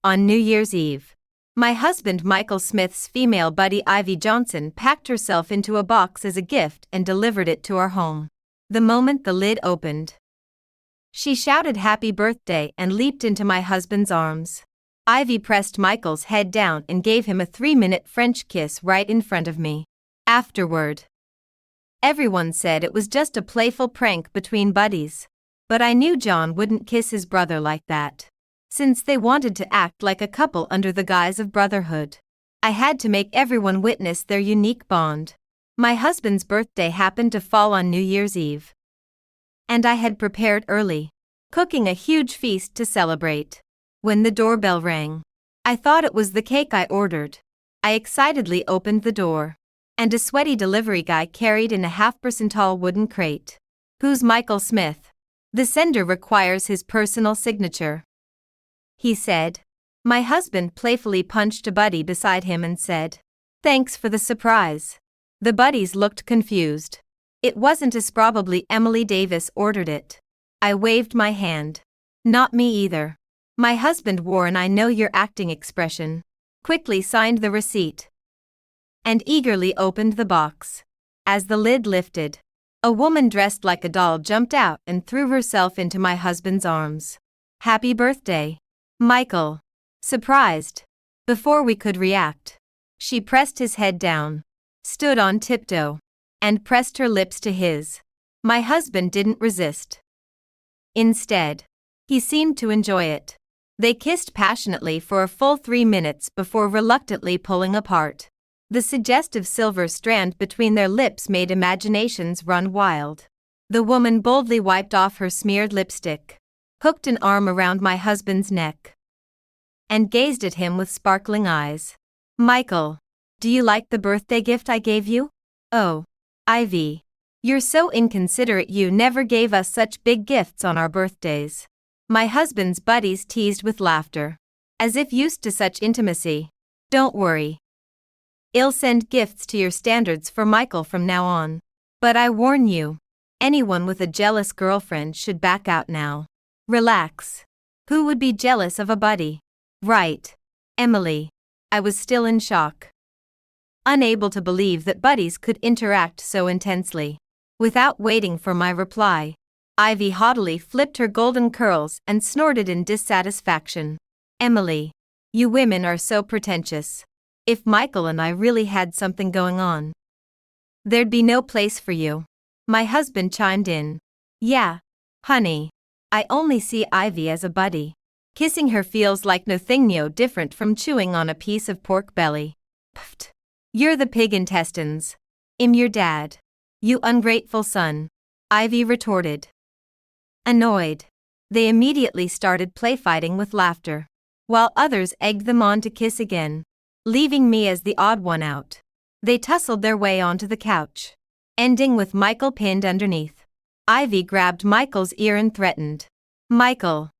On New Year's Eve, my husband Michael Smith's female buddy Ivy Johnson packed herself into a box as a gift and delivered it to our home. The moment the lid opened, she shouted happy birthday and leaped into my husband's arms. Ivy pressed Michael's head down and gave him a 3-minute French kiss right in front of me. Afterward, everyone said it was just a playful prank between buddies. But I knew John wouldn't kiss his brother like that. Since they wanted to act like a couple under the guise of brotherhood, I had to make everyone witness their unique bond. My husband's birthday happened to fall on New Year's Eve, and I had prepared early, cooking a huge feast to celebrate. When the doorbell rang, I thought it was the cake I ordered. I excitedly opened the door, and a sweaty delivery guy carried in a half-percentile wooden crate. "Who's Michael Smith? The sender requires his personal signature," he said. My husband playfully punched a buddy beside him and said, "Thanks for the surprise." The buddies looked confused. "It wasn't us, probably Emily Davis ordered it." I waved my hand. "Not me either." My husband wore an "I know you're acting" expression, quickly signed the receipt, and eagerly opened the box. As the lid lifted, a woman dressed like a doll jumped out and threw herself into my husband's arms. "Happy birthday, Michael." Surprised. Before we could react, she pressed his head down, stood on tiptoe, and pressed her lips to his. My husband didn't resist. Instead, he seemed to enjoy it. They kissed passionately for a full 3 minutes before reluctantly pulling apart. The suggestive silver strand between their lips made imaginations run wild. The woman boldly wiped off her smeared lipstick, hooked an arm around my husband's neck, and gazed at him with sparkling eyes. "Michael, do you like the birthday gift I gave you?" "Oh, Ivy, you're so inconsiderate. You never gave us such big gifts on our birthdays." My husband's buddies teased with laughter, as if used to such intimacy. "Don't worry. I'll send gifts to your standards for Michael from now on. But I warn you, anyone with a jealous girlfriend should back out now." "Relax. Who would be jealous of a buddy?" "Right, Emily." I was still in shock, unable to believe that buddies could interact so intensely. Without waiting for my reply, Ivy haughtily flipped her golden curls and snorted in dissatisfaction. "Emily, you women are so pretentious. If Michael and I really had something going on, there'd be no place for you." My husband chimed in. "Yeah, honey, I only see Ivy as a buddy. Kissing her feels like nothing different from chewing on a piece of pork belly." "Pfft. You're the pig intestines. I'm your dad, you ungrateful son," Ivy retorted. Annoyed, they immediately started playfighting with laughter, while others egged them on to kiss again, leaving me as the odd one out. They tussled their way onto the couch, ending with Michael pinned underneath. Ivy grabbed Michael's ear and threatened, "Michael,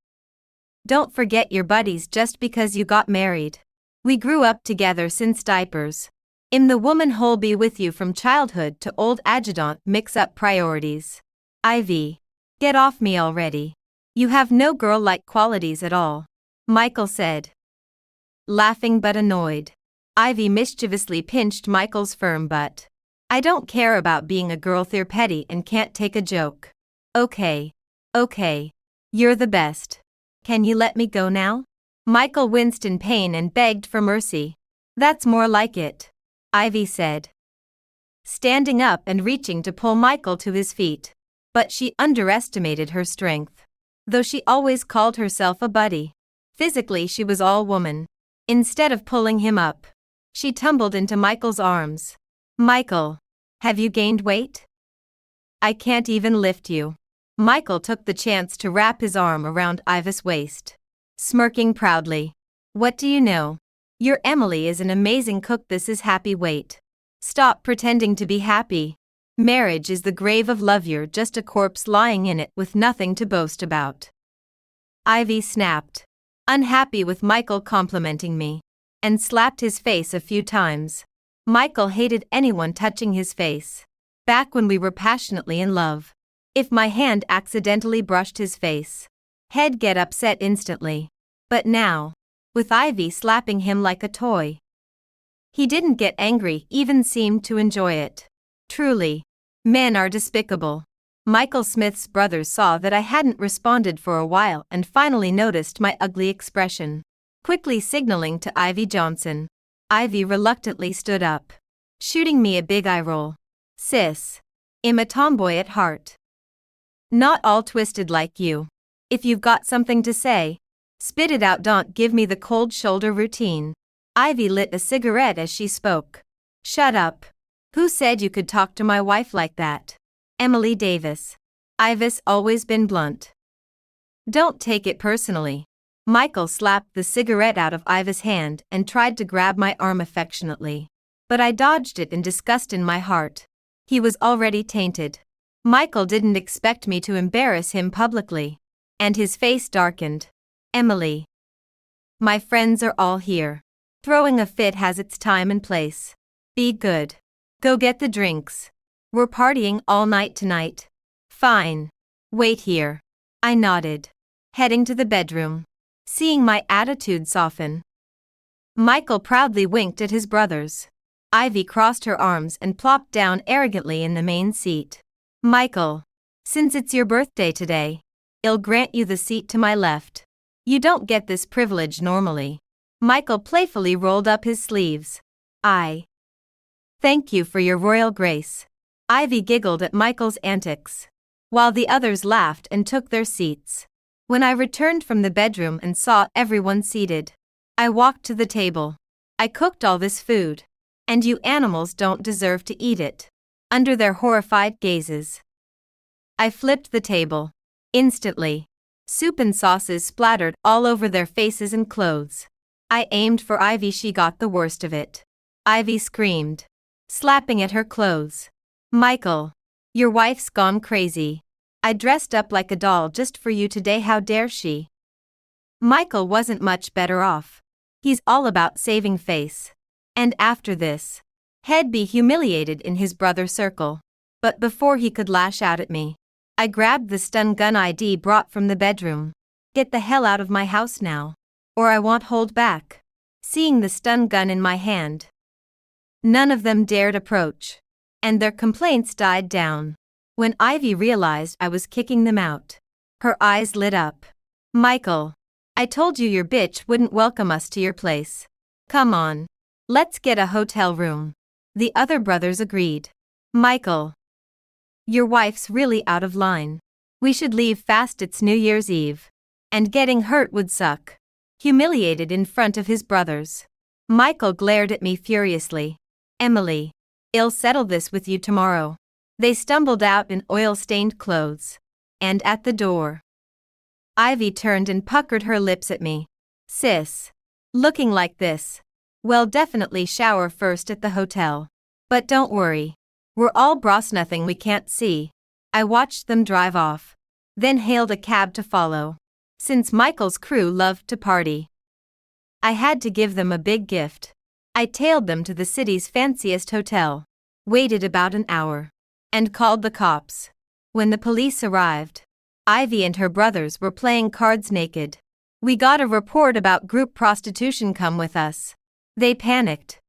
don't forget your buddies just because you got married. We grew up together since diapers. I'm the woman who'll be with you from childhood to old adjutant. Mix up priorities. Ivy, get off me already. You have no girl-like qualities at all," Michael said, laughing but annoyed. Ivy mischievously pinched Michael's firm butt. "I don't care about being a girl. They're petty and can't take a joke." Okay, you're the best. Can you let me go now?" Michael winced in pain and begged for mercy. "That's more like it," Ivy said, standing up and reaching to pull Michael to his feet. But she underestimated her strength. Though she always called herself a buddy, physically she was all woman. Instead of pulling him up, she tumbled into Michael's arms. "Michael, have you gained weight? I can't even lift you." Michael took the chance to wrap his arm around Ivy's waist, smirking proudly. "What do you know? Your Emily is an amazing cook. This is happy weight. Stop pretending to be happy. Marriage is the grave of love. You're just a corpse lying in it with nothing to boast about." Ivy snapped, unhappy with Michael complimenting me, and slapped his face a few times. Michael hated anyone touching his face. Back when we were passionately in love, if my hand accidentally brushed his face, he'd get upset instantly. But now, with Ivy slapping him like a toy. He didn't get angry, even seemed to enjoy it. Truly, men are despicable. Michael Smith's brothers saw that I hadn't responded for a while and finally noticed my ugly expression. Quickly signaling to Ivy Johnson, Ivy reluctantly stood up, shooting me a big eye roll. Sis, I'm a tomboy at heart. Not all twisted like you. If you've got something to say, spit it out, don't give me the cold shoulder routine. Ivy lit a cigarette as she spoke. Shut up. Who said you could talk to my wife like that? Emily Davis. Ivy's always been blunt. Don't take it personally. Michael slapped the cigarette out of Ivy's hand and tried to grab my arm affectionately. But I dodged it in disgust in my heart. He was already tainted. Michael didn't expect me to embarrass him publicly. And his face darkened. Emily. My friends are all here. Throwing a fit has its time and place. Be good. Go get the drinks. We're partying all night tonight. Fine. Wait here. I nodded, heading to the bedroom. Seeing my attitude soften, Michael proudly winked at his brothers. Ivy crossed her arms and plopped down arrogantly in the main seat. Michael, since it's your birthday today, I'll grant you the seat to my left. You don't get this privilege normally. Michael playfully rolled up his sleeves. Thank you for your royal grace. Ivy giggled at Michael's antics, while the others laughed and took their seats. When I returned from the bedroom and saw everyone seated, I walked to the table. I cooked all this food, and you animals don't deserve to eat it. Under their horrified gazes, I flipped the table. Instantly, soup and sauces splattered all over their faces and clothes. I aimed for Ivy, she got the worst of it. Ivy screamed, slapping at her clothes. Michael, your wife's gone crazy. I dressed up like a doll just for you today, how dare she? Michael wasn't much better off. He's all about saving face. And after this, he'd be humiliated in his brother circle. But before he could lash out at me, I grabbed the stun gun I'd brought from the bedroom. Get the hell out of my house now, or I won't hold back. Seeing the stun gun in my hand, none of them dared approach, and their complaints died down. When Ivy realized I was kicking them out, her eyes lit up. Michael, I told you your bitch wouldn't welcome us to your place. Come on. Let's get a hotel room. The other brothers agreed. Michael, your wife's really out of line. We should leave fast, it's New Year's Eve. And getting hurt would suck. Humiliated in front of his brothers, Michael glared at me furiously. Emily, I'll settle this with you tomorrow. They stumbled out in oil-stained clothes. And at the door, Ivy turned and puckered her lips at me. Sis, looking like this. Well, definitely shower first at the hotel. But don't worry. We're all bros, nothing we can't see. I watched them drive off, then hailed a cab to follow. Since Michael's crew loved to party, I had to give them a big gift. I tailed them to the city's fanciest hotel, waited about an hour, and called the cops. When the police arrived, Ivy and her brothers were playing cards naked. We got a report about group prostitution, come with us. They panicked,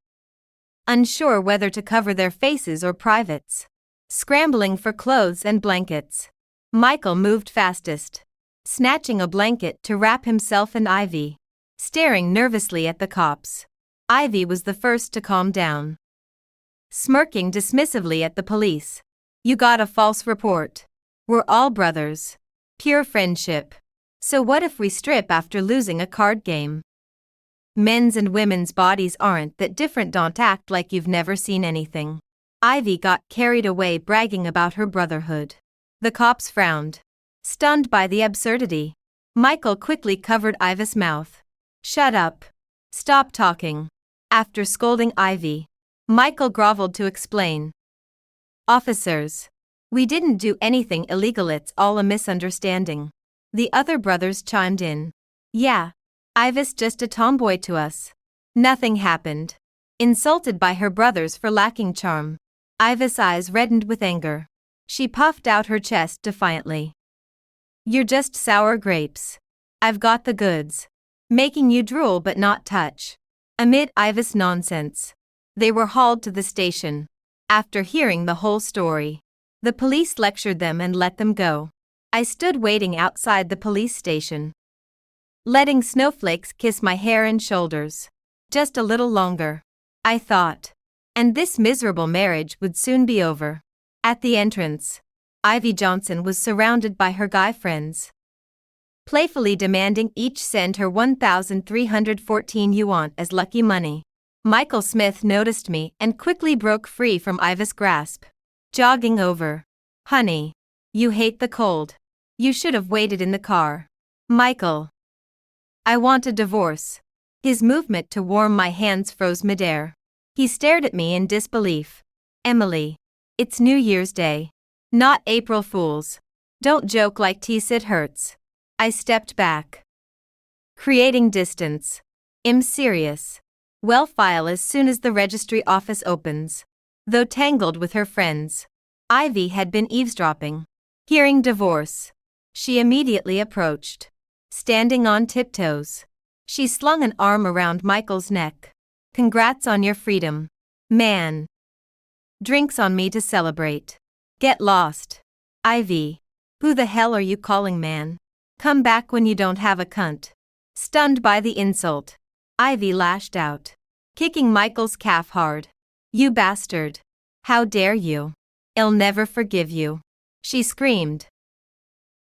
unsure whether to cover their faces or privates, scrambling for clothes and blankets. Michael moved fastest, snatching a blanket to wrap himself and Ivy, staring nervously at the cops. Ivy was the first to calm down, smirking dismissively at the police. You got a false report. We're all brothers. Pure friendship. So what if we strip after losing a card game? Men's and women's bodies aren't that different, don't act like you've never seen anything. Ivy got carried away bragging about her brotherhood. The cops frowned, stunned by the absurdity. Michael quickly covered Ivy's mouth. Shut up. Stop talking. After scolding Ivy, Michael groveled to explain. Officers, we didn't do anything illegal, it's all a misunderstanding. The other brothers chimed in. Yeah, Ivy's just a tomboy to us. Nothing happened. Insulted by her brothers for lacking charm, Ivy's eyes reddened with anger. She puffed out her chest defiantly. You're just sour grapes. I've got the goods. making you drool but not touch. Amid Ivis nonsense, they were hauled to the station. After hearing the whole story, the police lectured them and let them go. I stood waiting outside the police station, letting snowflakes kiss my hair and shoulders. Just a little longer, I thought, and this miserable marriage would soon be over. At the entrance, Ivy Johnson was surrounded by her guy friends, playfully demanding each send her 1,314 yuan as lucky money. Michael Smith noticed me and quickly broke free from Ivy's grasp. Jogging over. Honey, you hate the cold. You should have waited in the car. Michael, I want a divorce. His movement to warm my hands froze midair. He stared at me in disbelief. Emily, it's New Year's Day, not April Fool's. Don't joke like tease, it hurts. I stepped back, creating distance. I'm serious. Well, file as soon as the registry office opens. Though tangled with her friends, Ivy had been eavesdropping. Hearing divorce, she immediately approached. Standing on tiptoes, she slung an arm around Michael's neck. Congrats on your freedom, man. Drinks on me to celebrate. Get lost. Ivy, who the hell are you calling man? Come back when you don't have a cunt. Stunned by the insult, Ivy lashed out, kicking Michael's calf hard. You bastard. How dare you? I'll never forgive you, she screamed,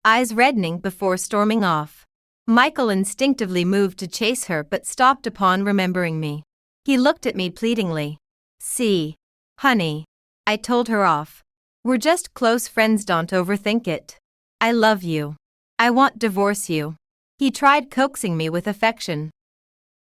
eyes reddening before storming off. Michael instinctively moved to chase her but stopped upon remembering me. He looked at me pleadingly. See, honey, I told her off. We're just close friends, don't overthink it. I love you. I won't divorce you. He tried coaxing me with affection,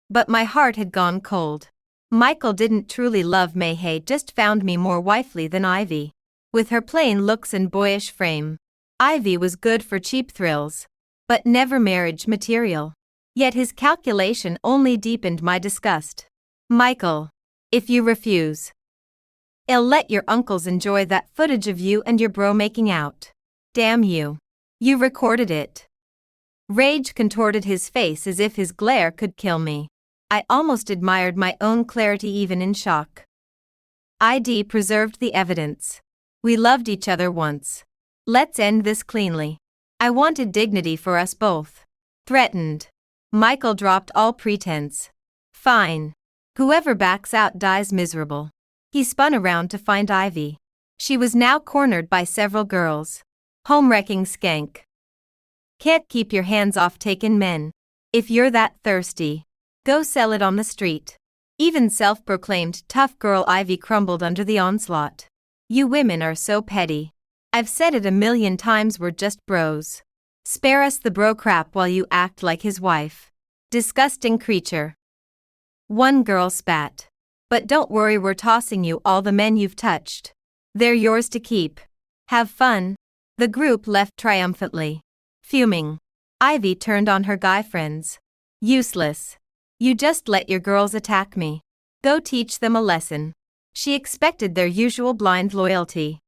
but my heart had gone cold. Michael didn't truly love me, he just found me more wifely than Ivy. With her plain looks and boyish frame, Ivy was good for cheap thrills, but never marriage material. Yet his calculation only deepened my disgust. Michael, if you refuse, I'll let your uncles enjoy that footage of you and your bro making out. Damn you. You recorded it. Rage contorted his face as if his glare could kill me. I almost admired my own clarity even in shock. ID preserved the evidence. We loved each other once. Let's end this cleanly. I wanted dignity for us both. Threatened. Michael dropped all pretense. Fine. Whoever backs out dies miserable. He spun around to find Ivy. She was now cornered by several girls. Home-wrecking skank. Can't keep your hands off taken men. If you're that thirsty, go sell it on the street. Even self-proclaimed tough girl Ivy crumbled under the onslaught. You women are so petty. I've said it 1,000,000 times, we're just bros. Spare us the bro crap while you act like his wife. Disgusting creature. One girl spat. But don't worry, we're tossing you all the men you've touched. They're yours to keep. Have fun. The group left triumphantly. Fuming, Ivy turned on her guy friends. Useless. You just let your girls attack me. Go teach them a lesson. She expected their usual blind loyalty.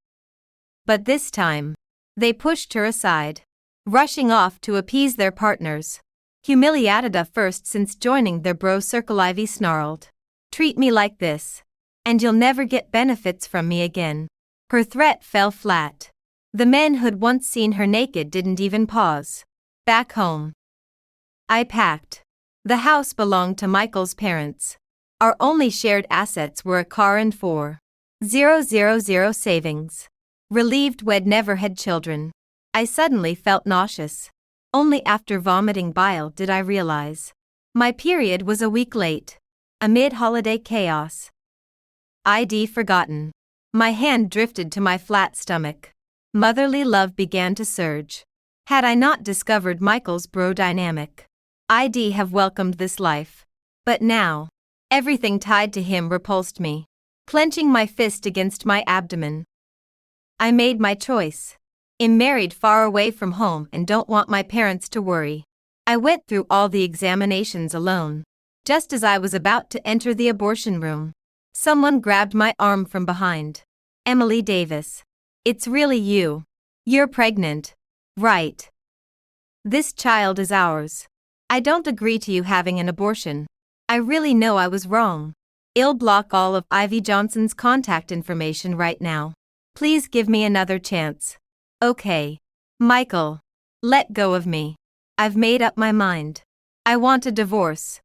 But this time, they pushed her aside, rushing off to appease their partners. Humiliated at first since joining their bro circle, Ivy snarled. Treat me like this, and you'll never get benefits from me again. Her threat fell flat. The men who'd once seen her naked didn't even pause. Back home, I packed. The house belonged to Michael's parents. Our only shared assets were a car and 4,000 savings. Relieved we'd never had children, I suddenly felt nauseous. Only after vomiting bile did I realize my period was a week late. Amid holiday chaos, ID forgotten, my hand drifted to my flat stomach. Motherly love began to surge. Had I not discovered Michael's bro dynamic, I'd have welcomed this life. But now, everything tied to him repulsed me. Clenching my fist against my abdomen, I made my choice. I'm married far away from home and don't want my parents to worry. I went through all the examinations alone. Just as I was about to enter the abortion room, someone grabbed my arm from behind. Emily Davis. It's really you. You're pregnant, right? This child is ours. I don't agree to you having an abortion. I really know I was wrong. I'll block all of Ivy Johnson's contact information right now. Please give me another chance. Okay. Michael. Let go of me. I've made up my mind. I want a divorce.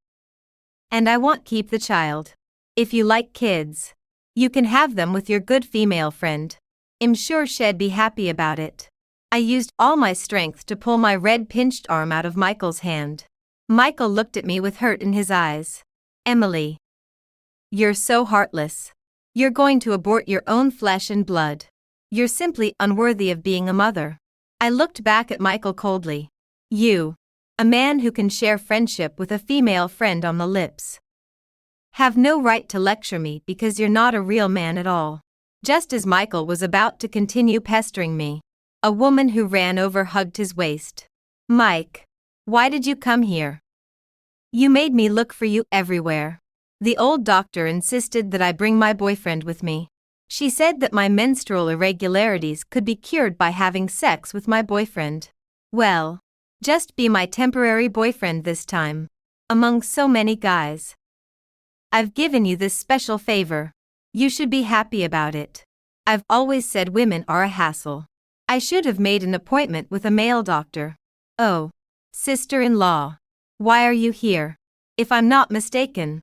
And I won't keep the child. If you like kids, you can have them with your good female friend. I'm sure she'd be happy about it. I used all my strength to pull my red pinched arm out of Michael's hand. Michael looked at me with hurt in his eyes. Emily. You're so heartless. You're going to abort your own flesh and blood. You're simply unworthy of being a mother. I looked back at Michael coldly. You, a man who can share friendship with a female friend on the lips, have no right to lecture me because you're not a real man at all. Just as Michael was about to continue pestering me, a woman who ran over hugged his waist. Mike, why did you come here? You made me look for you everywhere. The old doctor insisted that I bring my boyfriend with me. She said that my menstrual irregularities could be cured by having sex with my boyfriend. Well, just be my temporary boyfriend this time. Among so many guys. I've given you this special favor. You should be happy about it. I've always said women are a hassle. I should have made an appointment with a male doctor. Oh, sister-in-law. Why are you here? If I'm not mistaken.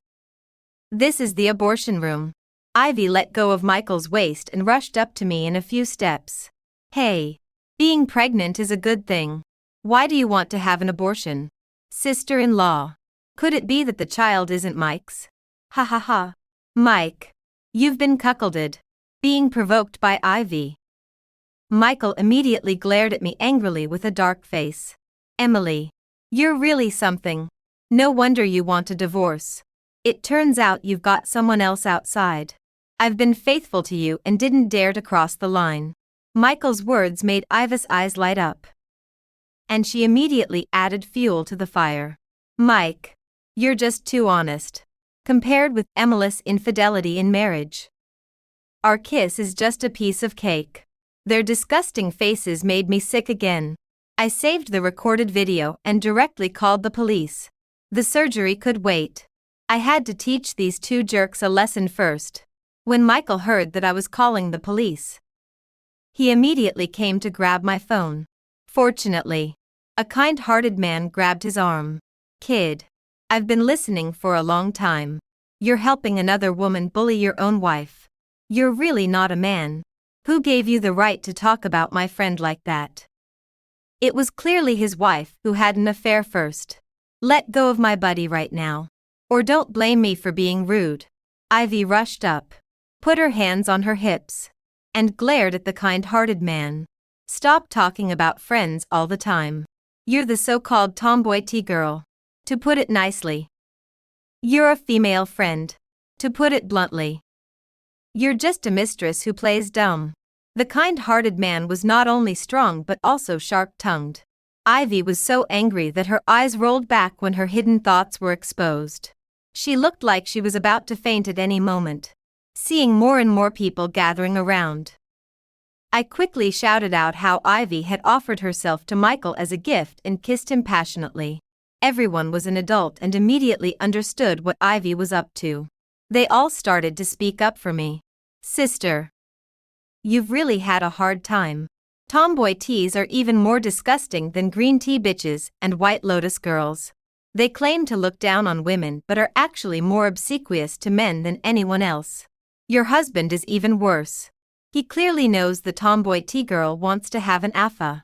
This is the abortion room. Ivy let go of Michael's waist and rushed up to me in a few steps. Hey, being pregnant is a good thing. Why do you want to have an abortion? Sister-in-law. Could it be that the child isn't Mike's? Ha ha ha. Mike. You've been cuckolded. Being provoked by Ivy. Michael immediately glared at me angrily with a dark face. Emily. You're really something. No wonder you want a divorce. It turns out you've got someone else outside. I've been faithful to you and didn't dare to cross the line. Michael's words made Iva's eyes light up. And she immediately added fuel to the fire. Mike, you're just too honest. Compared with Emily's infidelity in marriage. Our kiss is just a piece of cake. Their disgusting faces made me sick again. I saved the recorded video and directly called the police. The surgery could wait. I had to teach these two jerks a lesson first. When Michael heard that I was calling the police, he immediately came to grab my phone. Fortunately, a kind-hearted man grabbed his arm. Kid, I've been listening for a long time. You're helping another woman bully your own wife. You're really not a man. Who gave you the right to talk about my friend like that? It was clearly his wife who had an affair first. Let go of my buddy right now. Or don't blame me for being rude. Ivy rushed up, put her hands on her hips, and glared at the kind-hearted man. Stop talking about friends all the time. You're the so-called tomboy T-girl. To put it nicely. You're a female friend. To put it bluntly. You're just a mistress who plays dumb. The kind-hearted man was not only strong but also sharp-tongued. Ivy was so angry that her eyes rolled back when her hidden thoughts were exposed. She looked like she was about to faint at any moment, seeing more and more people gathering around. I quickly shouted out how Ivy had offered herself to Michael as a gift and kissed him passionately. Everyone was an adult and immediately understood what Ivy was up to. They all started to speak up for me. Sister, you've really had a hard time. Tomboy teas are even more disgusting than green tea bitches and White Lotus girls. They claim to look down on women but are actually more obsequious to men than anyone else. Your husband is even worse. He clearly knows the tomboy tea girl wants to have an affair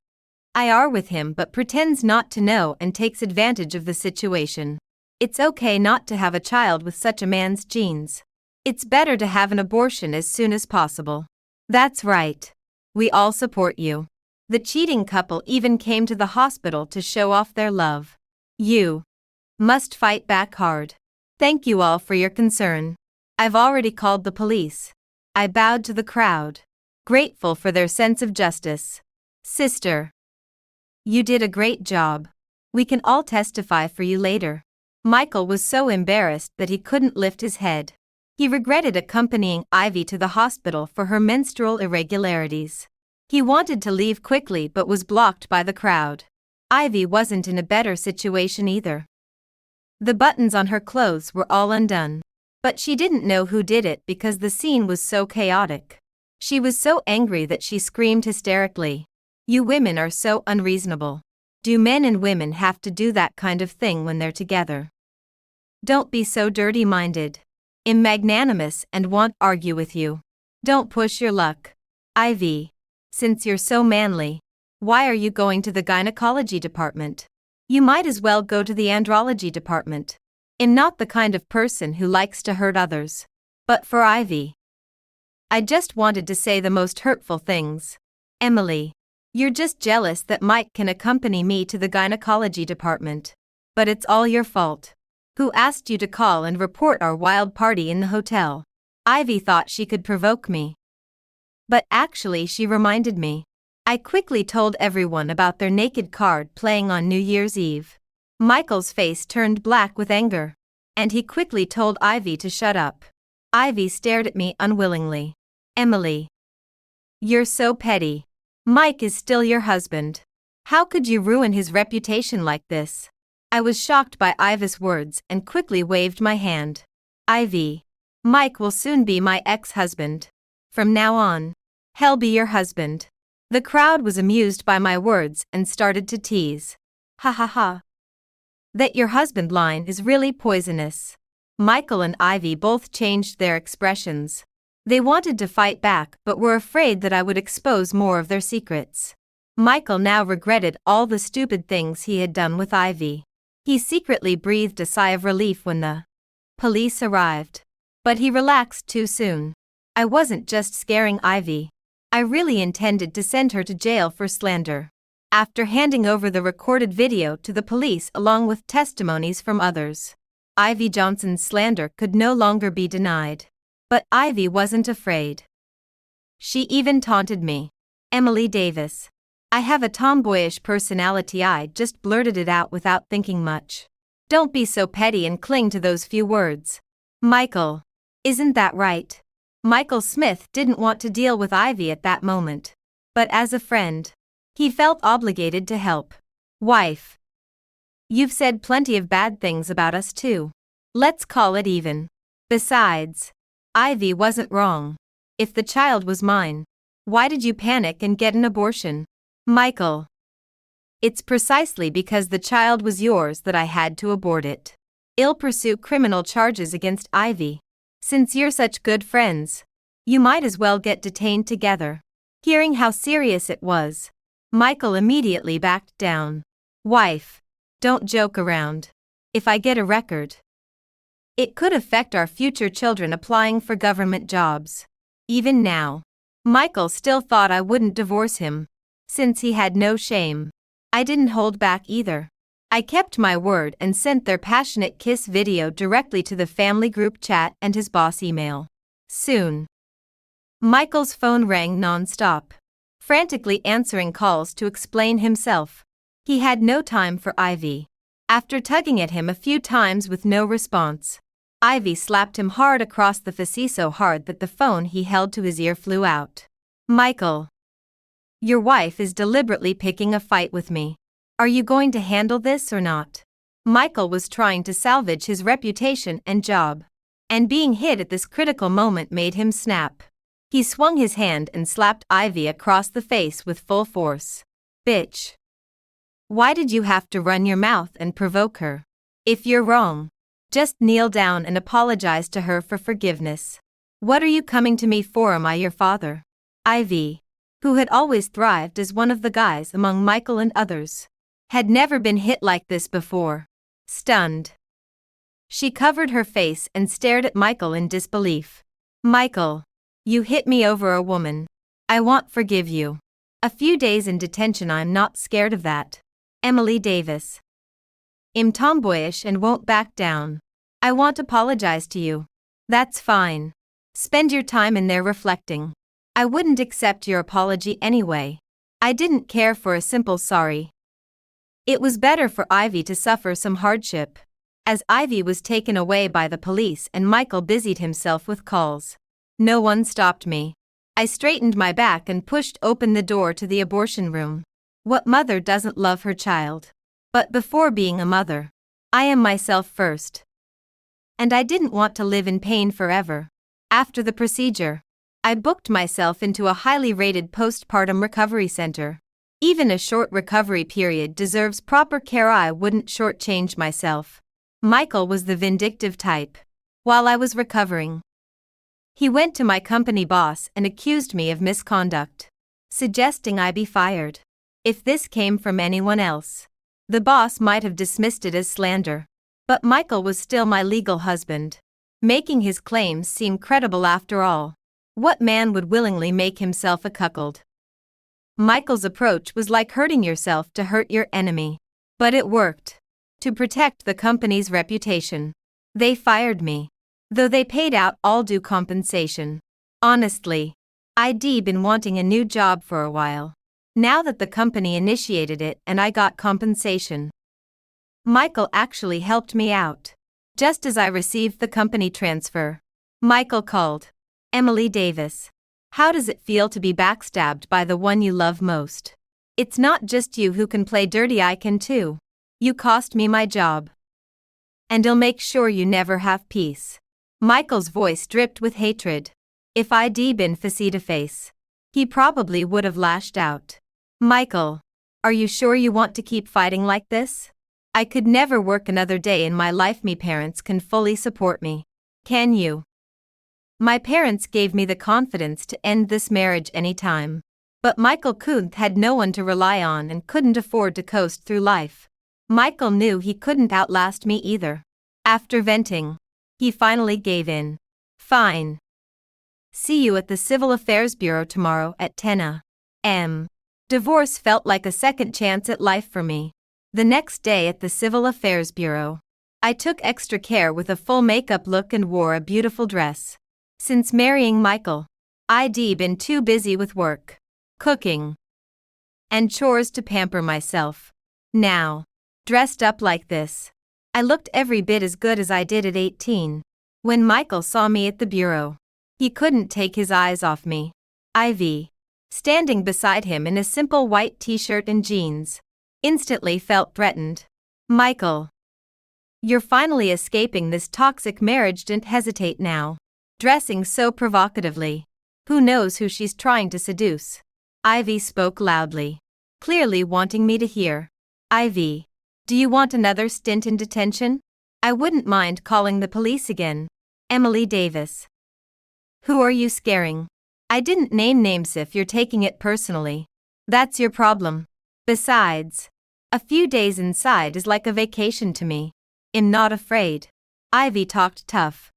with him but pretends not to know and takes advantage of the situation. It's okay not to have a child with such a man's genes. It's better to have an abortion as soon as possible. That's right. We all support you. The cheating couple even came to the hospital to show off their love. You must fight back hard. Thank you all for your concern. I've already called the police. I bowed to the crowd, grateful for their sense of justice. Sister, you did a great job. We can all testify for you later. Michael was so embarrassed that he couldn't lift his head. He regretted accompanying Ivy to the hospital for her menstrual irregularities. He wanted to leave quickly but was blocked by the crowd. Ivy wasn't in a better situation either. The buttons on her clothes were all undone. But she didn't know who did it because the scene was so chaotic. She was so angry that she screamed hysterically. "You women are so unreasonable. Do men and women have to do that kind of thing when they're together? Don't be so dirty-minded. I'm magnanimous and won't argue with you. Don't push your luck. Ivy, since you're so manly, why are you going to the gynecology department? You might as well go to the andrology department. I'm not the kind of person who likes to hurt others. But for Ivy, I just wanted to say the most hurtful things. Emily, you're just jealous that Mike can accompany me to the gynecology department. But it's all your fault. Who asked you to call and report our wild party in the hotel? Ivy thought she could provoke me. But actually she reminded me. I quickly told everyone about their naked card playing on New Year's Eve. Michael's face turned black with anger. And he quickly told Ivy to shut up. Ivy stared at me unwillingly. Emily, you're so petty. Mike is still your husband. How could you ruin his reputation like this? I was shocked by Ivy's words and quickly waved my hand. Ivy, Mike will soon be my ex-husband. From now on, he'll be your husband. The crowd was amused by my words and started to tease. Ha ha ha. That your husband line is really poisonous. Michael and Ivy both changed their expressions. They wanted to fight back but were afraid that I would expose more of their secrets. Michael now regretted all the stupid things he had done with Ivy. He secretly breathed a sigh of relief when the police arrived. But he relaxed too soon. I wasn't just scaring Ivy. I really intended to send her to jail for slander. After handing over the recorded video to the police along with testimonies from others, Ivy Johnson's slander could no longer be denied. But Ivy wasn't afraid. She even taunted me. Emily Davis. I have a tomboyish personality. I just blurted it out without thinking much. Don't be so petty and cling to those few words. Michael. Isn't that right? Michael Smith didn't want to deal with Ivy at that moment. But as a friend, he felt obligated to help. Wife. You've said plenty of bad things about us too. Let's call it even. Besides, Ivy wasn't wrong. If the child was mine, why did you panic and get an abortion? Michael. It's precisely because the child was yours that I had to abort it. I'll pursue criminal charges against Ivy. Since you're such good friends, you might as well get detained together. Hearing how serious it was, Michael immediately backed down. Wife, don't joke around. If I get a record, it could affect our future children applying for government jobs. Even now, Michael still thought I wouldn't divorce him, since he had no shame. I didn't hold back either. I kept my word and sent their passionate kiss video directly to the family group chat and his boss email. Soon, Michael's phone rang non-stop, frantically answering calls to explain himself. He had no time for Ivy. After tugging at him a few times with no response, Ivy slapped him hard across the face so hard that the phone he held to his ear flew out. Michael, your wife is deliberately picking a fight with me. Are you going to handle this or not? Michael was trying to salvage his reputation and job, and being hit at this critical moment made him snap. He swung his hand and slapped Ivy across the face with full force. Bitch. Why did you have to run your mouth and provoke her? If you're wrong, just kneel down and apologize to her for forgiveness. What are you coming to me for? Am I your father? Ivy, who had always thrived as one of the guys among Michael and others, had never been hit like this before. Stunned, she covered her face and stared at Michael in disbelief. Michael, you hit me over a woman. I won't forgive you. A few days in detention. I'm not scared of that. Emily Davis. I'm tomboyish and won't back down. I won't apologize to you. That's fine. Spend your time in there reflecting. I wouldn't accept your apology anyway. I didn't care for a simple sorry. It was better for Ivy to suffer some hardship. As Ivy was taken away by the police and Michael busied himself with calls, no one stopped me. I straightened my back and pushed open the door to the abortion room. What mother doesn't love her child? But before being a mother, I am myself first. And I didn't want to live in pain forever. After the procedure, I booked myself into a highly rated postpartum recovery center. Even a short recovery period deserves proper care. I wouldn't shortchange myself. Michael was the vindictive type. While I was recovering, he went to my company boss and accused me of misconduct, suggesting I be fired. If this came from anyone else, the boss might have dismissed it as slander. But Michael was still my legal husband, making his claims seem credible after all. What man would willingly make himself a cuckold? Michael's approach was like hurting yourself to hurt your enemy. But it worked. To protect the company's reputation, they fired me, though they paid out all due compensation. Honestly, I'd been wanting a new job for a while. Now that the company initiated it and I got compensation, Michael actually helped me out. Just as I received the company transfer, Michael called. Emily Davis. How does it feel to be backstabbed by the one you love most? It's not just you who can play dirty, I can too. You cost me my job. And I'll make sure you never have peace. Michael's voice dripped with hatred. If I'd been face-to-face, he probably would have lashed out. Michael, are you sure you want to keep fighting like this? I could never work another day in my life. Me parents can fully support me. Can you? My parents gave me the confidence to end this marriage anytime. But Michael Kunth had no one to rely on and couldn't afford to coast through life. Michael knew he couldn't outlast me either. After venting, he finally gave in. Fine. See you at the Civil Affairs Bureau tomorrow at 10 a.m. Divorce felt like a second chance at life for me. The next day at the Civil Affairs Bureau, I took extra care with a full makeup look and wore a beautiful dress. Since marrying Michael, I'd been too busy with work, cooking, and chores to pamper myself. Now, dressed up like this, I looked every bit as good as I did at 18. When Michael saw me at the bureau, he couldn't take his eyes off me. Ivy, standing beside him in a simple white t-shirt and jeans, instantly felt threatened. Michael, you're finally escaping this toxic marriage. Didn't hesitate now. Dressing so provocatively. Who knows who she's trying to seduce? Ivy spoke loudly, clearly wanting me to hear. Ivy, do you want another stint in detention? I wouldn't mind calling the police again. Emily Davis. Who are you scaring? I didn't name names. If you're taking it personally, that's your problem. Besides, a few days inside is like a vacation to me. I'm not afraid. Ivy talked tough,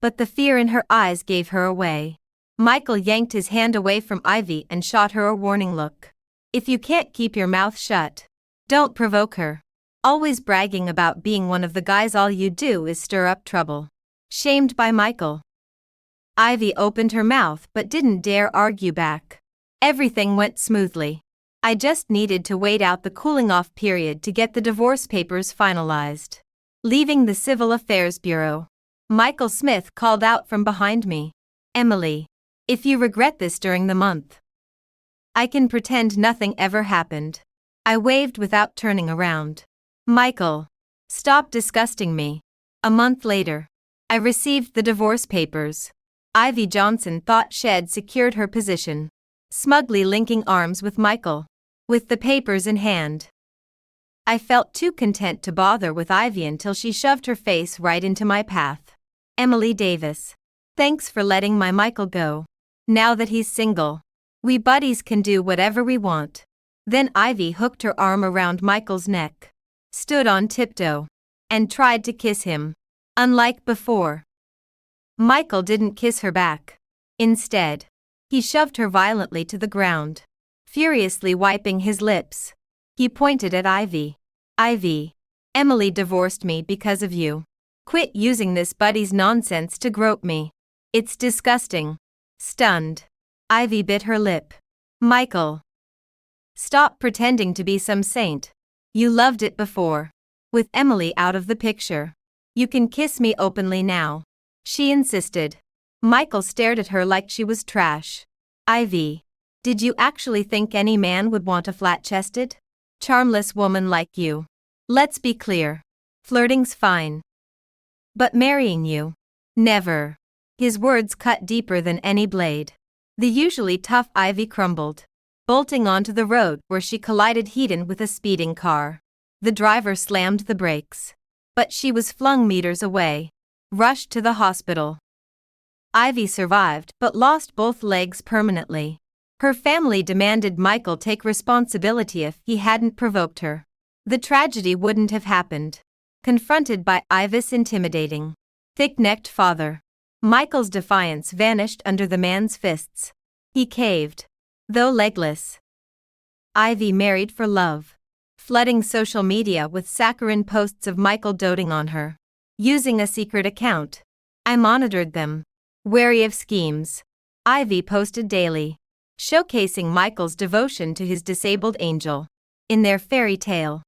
but the fear in her eyes gave her away. Michael yanked his hand away from Ivy and shot her a warning look. If you can't keep your mouth shut, don't provoke her. Always bragging about being one of the guys, all you do is stir up trouble. Shamed by Michael, Ivy opened her mouth but didn't dare argue back. Everything went smoothly. I just needed to wait out the cooling-off period to get the divorce papers finalized. Leaving the Civil Affairs Bureau, Michael Smith called out from behind me. Emily, if you regret this during the month, I can pretend nothing ever happened. I waved without turning around. Michael, stop disgusting me. A month later, I received the divorce papers. Ivy Johnson thought she'd secured her position, smugly linking arms with Michael. With the papers in hand, I felt too content to bother with Ivy until she shoved her face right into my path. Emily Davis. Thanks for letting my Michael go. Now that he's single, we buddies can do whatever we want. Then Ivy hooked her arm around Michael's neck, stood on tiptoe, and tried to kiss him. Unlike before, Michael didn't kiss her back. Instead, he shoved her violently to the ground, furiously wiping his lips. He pointed at Ivy. Ivy, Emily divorced me because of you. Quit using this buddy's nonsense to grope me. It's disgusting. Stunned, Ivy bit her lip. Michael, stop pretending to be some saint. You loved it before. With Emily out of the picture, you can kiss me openly now, she insisted. Michael stared at her like she was trash. Ivy, did you actually think any man would want a flat-chested, charmless woman like you? Let's be clear. Flirting's fine. But marrying you? Never. His words cut deeper than any blade. The usually tough Ivy crumbled, bolting onto the road where she collided head-on with a speeding car. The driver slammed the brakes. But she was flung meters away, rushed to the hospital. Ivy survived but lost both legs permanently. Her family demanded Michael take responsibility if he hadn't provoked her. The tragedy wouldn't have happened. Confronted by Ivy's intimidating, thick-necked father, Michael's defiance vanished under the man's fists. He caved, though legless. Ivy married for love, flooding social media with saccharine posts of Michael doting on her. Using a secret account, I monitored them. Wary of schemes, Ivy posted daily, showcasing Michael's devotion to his disabled angel. In their fairy tale,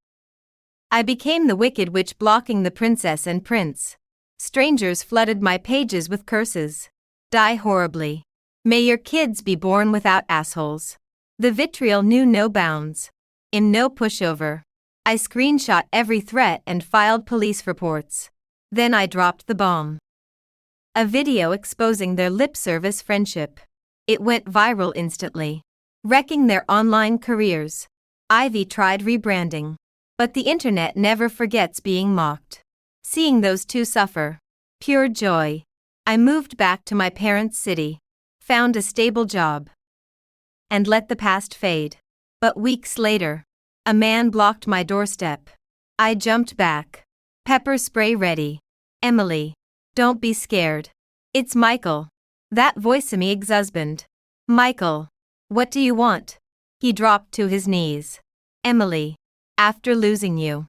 I became the wicked witch blocking the princess and prince. Strangers flooded my pages with curses. Die horribly. May your kids be born without assholes. The vitriol knew no bounds. In no pushover. I screenshot every threat and filed police reports. Then I dropped the bomb. A video exposing their lip service friendship. It went viral instantly, wrecking their online careers. Ivy tried rebranding, but the internet never forgets being mocked. Seeing those two suffer, pure joy. I moved back to my parents' city, found a stable job, and let the past fade. But weeks later, a man blocked my doorstep. I jumped back, pepper spray ready. Emily, don't be scared. It's Michael. That voice of me ex-husband. Michael, what do you want? He dropped to his knees. Emily, after losing you,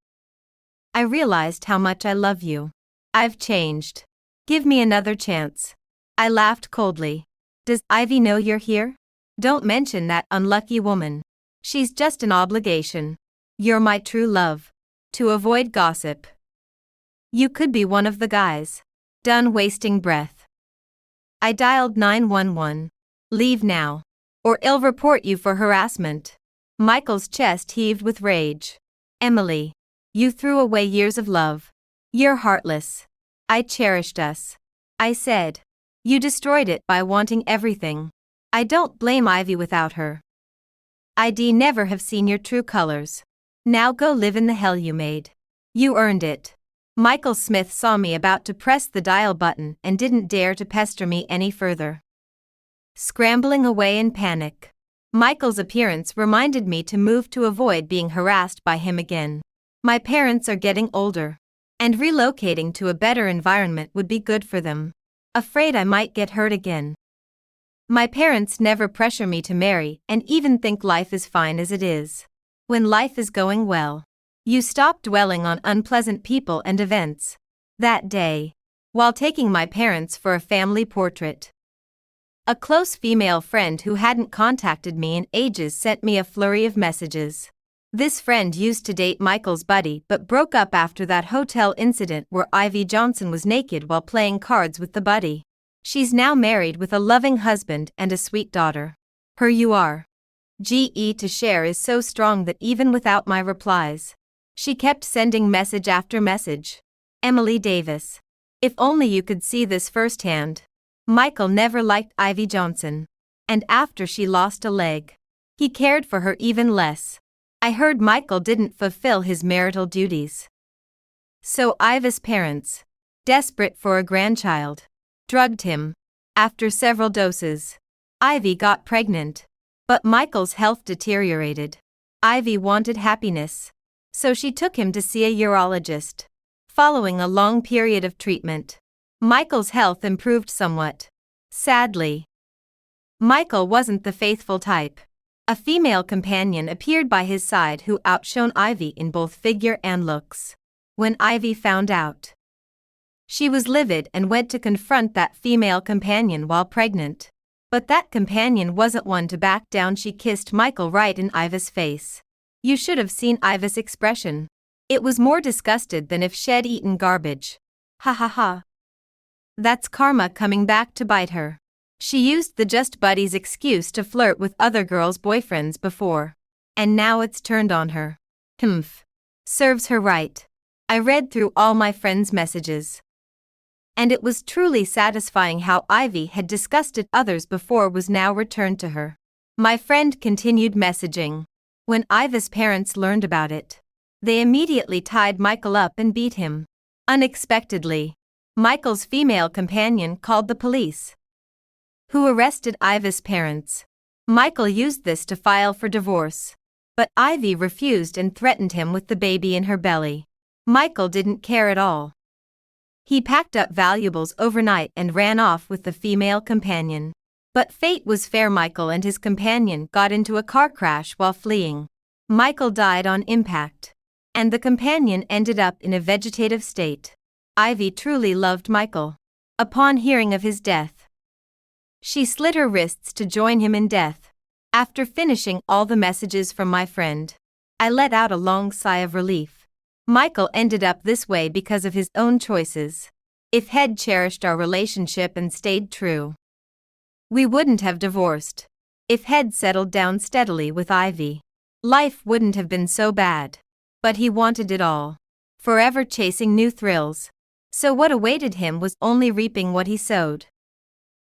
I realized how much I love you. I've changed. Give me another chance. I laughed coldly. Does Ivy know you're here? Don't mention that unlucky woman. She's just an obligation. You're my true love. To avoid gossip. You could be one of the guys. Done wasting breath. I dialed 911. Leave now, or I'll report you for harassment. Michael's chest heaved with rage. Emily, you threw away years of love. You're heartless. I cherished us. I said. You destroyed it by wanting everything. I don't blame Ivy without her. I'd never have seen your true colors. Now go live in the hell you made. You earned it. Michael Smith saw me about to press the dial button and didn't dare to pester me any further. Scrambling away in panic, Michael's appearance reminded me to move to avoid being harassed by him again. My parents are getting older, and relocating to a better environment would be good for them. Afraid I might get hurt again. My parents never pressure me to marry and even think life is fine as it is. When life is going well, you stop dwelling on unpleasant people and events. That day, while taking my parents for a family portrait, a close female friend who hadn't contacted me in ages sent me a flurry of messages. This friend used to date Michael's buddy but broke up after that hotel incident where Ivy Johnson was naked while playing cards with the buddy. She's now married with a loving husband and a sweet daughter. Her URGE to share is so strong that even without my replies, she kept sending message after message. Emily Davis. If only you could see this firsthand. Michael never liked Ivy Johnson. And after she lost a leg, he cared for her even less. I heard Michael didn't fulfill his marital duties. So Ivy's parents, desperate for a grandchild, drugged him. After several doses, Ivy got pregnant. But Michael's health deteriorated. Ivy wanted happiness, so she took him to see a urologist. Following a long period of treatment, Michael's health improved somewhat. Sadly, Michael wasn't the faithful type. A female companion appeared by his side who outshone Ivy in both figure and looks. When Ivy found out, she was livid and went to confront that female companion while pregnant. But that companion wasn't one to back down. She kissed Michael right in Ivy's face. You should have seen Ivy's expression. It was more disgusted than if she'd eaten garbage. Ha ha ha. That's karma coming back to bite her. She used the just buddies excuse to flirt with other girls' boyfriends before. And now it's turned on her. Humph. Serves her right. I read through all my friends' messages. And it was truly satisfying how Ivy had disgusted others before was now returned to her. My friend continued messaging. When Ivy's parents learned about it, they immediately tied Michael up and beat him. Unexpectedly, Michael's female companion called the police, who arrested Ivy's parents. Michael used this to file for divorce, but Ivy refused and threatened him with the baby in her belly. Michael didn't care at all. He packed up valuables overnight and ran off with the female companion. But fate was fair. Michael and his companion got into a car crash while fleeing. Michael died on impact, and the companion ended up in a vegetative state. Ivy truly loved Michael. Upon hearing of his death, she slit her wrists to join him in death. After finishing all the messages from my friend, I let out a long sigh of relief. Michael ended up this way because of his own choices. If he'd cherished our relationship and stayed true, we wouldn't have divorced. If he'd settled down steadily with Ivy, life wouldn't have been so bad. But he wanted it all, forever chasing new thrills. So what awaited him was only reaping what he sowed.